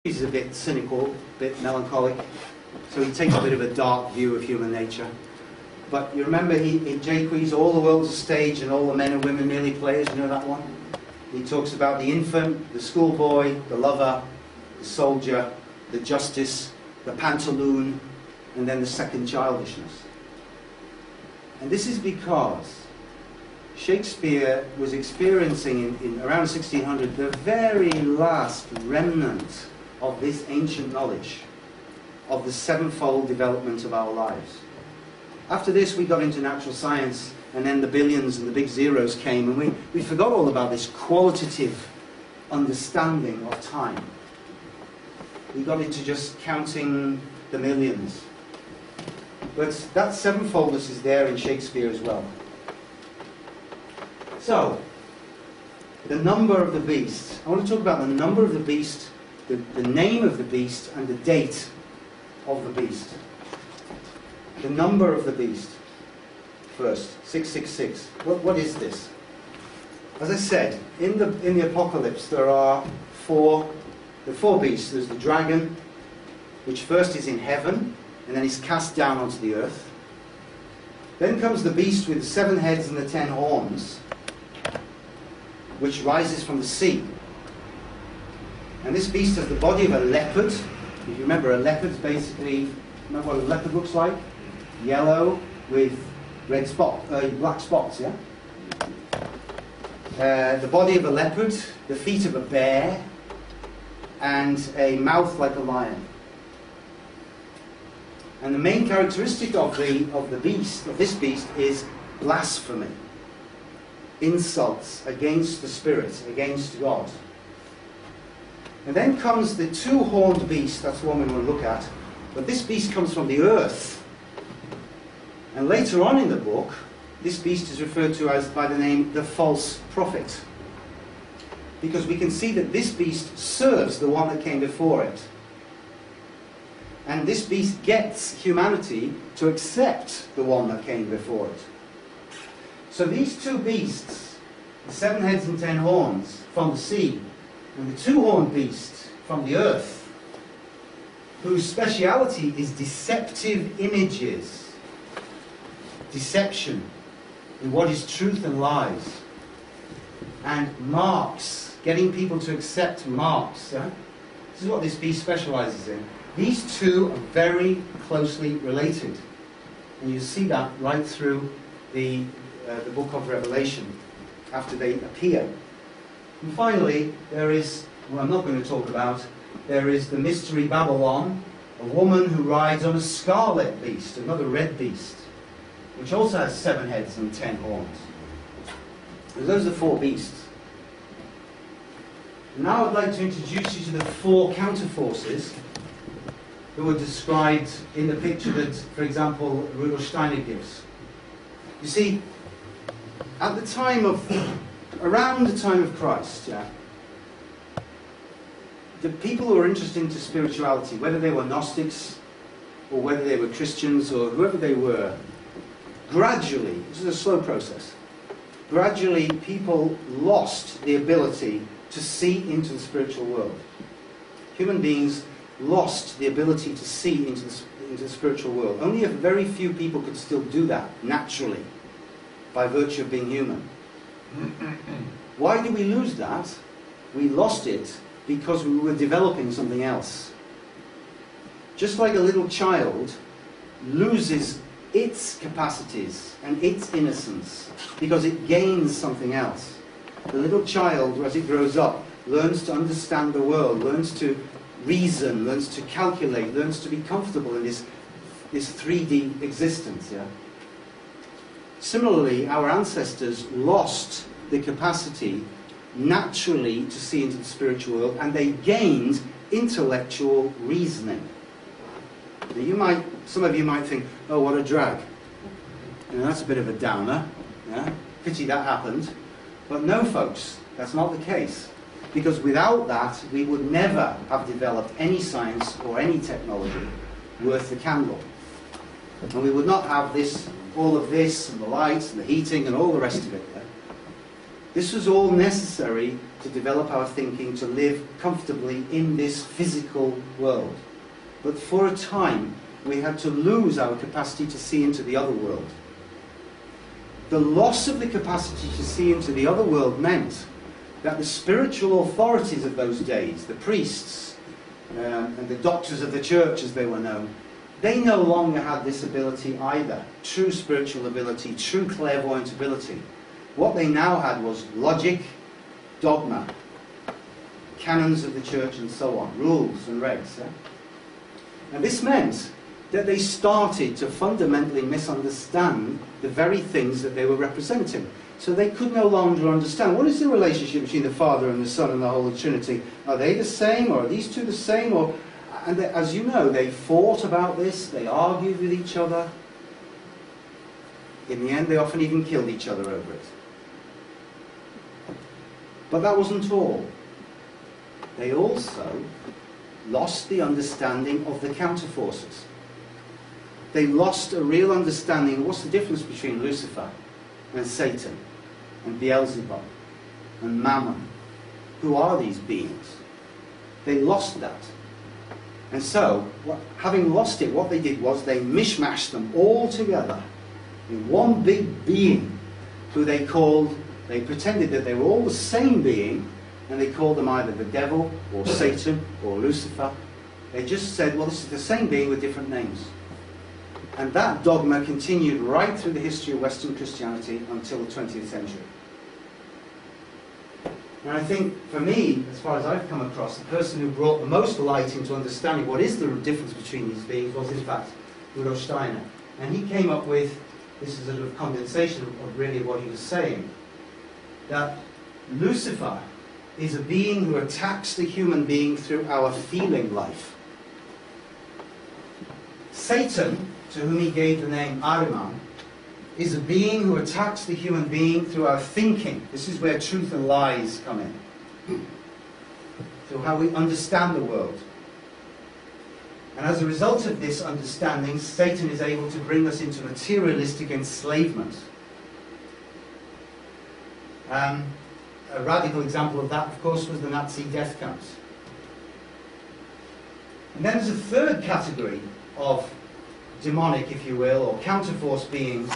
He's a bit cynical, a bit melancholic, so he takes a bit of a dark view of human nature. But you remember in Jacques, all the world's a stage and all the men and women merely players, you know that one? He talks about the infant, the schoolboy, the lover, the soldier, the justice, the pantaloon, and then the second childishness. And this is because Shakespeare was experiencing in around 1600 the very last remnant of this ancient knowledge of the sevenfold development of our lives. After this we got into natural science, and then the billions and the big zeros came, and we forgot all about this qualitative understanding of time. We got into just counting the millions. But that sevenfoldness is there in Shakespeare as well. So, the number of the beast. I want to talk about the number of the beast, the name of the beast, and the date of the beast. The number of the beast. First, 666. What is this? As I said, in the Apocalypse there are four beasts. There's the dragon, which first is in heaven, and then is cast down onto the earth. Then comes the beast with the 7 heads and the 10 horns, which rises from the sea. And this beast has the body of a leopard. If you remember, a leopard's basically, remember what a leopard looks like? Yellow with red black spots, yeah? The body of a leopard, the feet of a bear, and a mouth like a lion. And the main characteristic of this beast, is blasphemy, insults against the Spirit, against God. And then comes the 2-horned beast. That's the one we want to look at. But this beast comes from the earth. And later on in the book, this beast is referred to as by the name the false prophet, because we can see that this beast serves the one that came before it. And this beast gets humanity to accept the one that came before it. So these two beasts, the 7 heads and 10 horns from the sea, and the 2-horned beast from the earth, whose speciality is deceptive images, deception in what is truth and lies, and marks, getting people to accept marks. Yeah? This is what this beast specializes in. These two are very closely related, and you see that right through the book of Revelation after they appear. And finally, there is, what I'm not going to talk about, there is the mystery Babylon, a woman who rides on a scarlet beast, another red beast, which also has 7 heads and 10 horns. And those are the 4 beasts. Now I'd like to introduce you to the 4 counterforces who are described in the picture that, for example, Rudolf Steiner gives. You see, at the time of, around the time of Christ, yeah, the people who were interested into spirituality, whether they were Gnostics or whether they were Christians or whoever they were, gradually, this is a slow process, gradually people lost the ability to see into the spiritual world. Human beings lost the ability to see into the spiritual world. Only a very few people could still do that naturally by virtue of being human. Why did we lose that? We lost it because we were developing something else. Just like a little child loses its capacities and its innocence because it gains something else. The little child, as it grows up, learns to understand the world, learns to reason, learns to calculate, learns to be comfortable in this 3D existence. Yeah? Similarly, our ancestors lost the capacity naturally to see into the spiritual world, and they gained intellectual reasoning. Now some of you might think, oh, what a drag. You know, that's a bit of a downer. Yeah? Pity that happened. But no, folks, that's not the case. Because without that, we would never have developed any science or any technology worth the candle. And we would not have all of this, and the lights, and the heating, and all the rest of it. Yeah? This was all necessary to develop our thinking, to live comfortably in this physical world. But for a time, we had to lose our capacity to see into the other world. The loss of the capacity to see into the other world meant that the spiritual authorities of those days, the priests and the doctors of the church as they were known, they no longer had this ability either, true spiritual ability, true clairvoyant ability. What they now had was logic, dogma, canons of the church and so on, rules and regs. Yeah? And this meant that they started to fundamentally misunderstand the very things that they were representing. So they could no longer understand, what is the relationship between the Father and the Son and the Holy Trinity? Are they the same, or are these two the same? And as you know, they fought about this, they argued with each other. In the end, they often even killed each other over it. But that wasn't all. They also lost the understanding of the counterforces. They lost a real understanding of what's the difference between Lucifer and Satan and Beelzebub and Mammon. Who are these beings? They lost that. And so, having lost it, what they did was they mishmashed them all together in one big being who they pretended that they were all the same being, and they called them either the devil or Satan or Lucifer. They just said, well, this is the same being with different names. And that dogma continued right through the history of Western Christianity until the 20th century. And I think, for me, as far as I've come across, the person who brought the most light into understanding what is the difference between these beings was, in fact, Rudolf Steiner. And he came up with, this is a sort of condensation of really what he was saying, that Lucifer is a being who attacks the human being through our feeling life. Satan, to whom he gave the name Ahriman, is a being who attacks the human being through our thinking. This is where truth and lies come in. Through how we understand the world. And as a result of this understanding, Satan is able to bring us into materialistic enslavement. A radical example of that, of course, was the Nazi death camps. And then there's a third category of demonic, if you will, or counterforce beings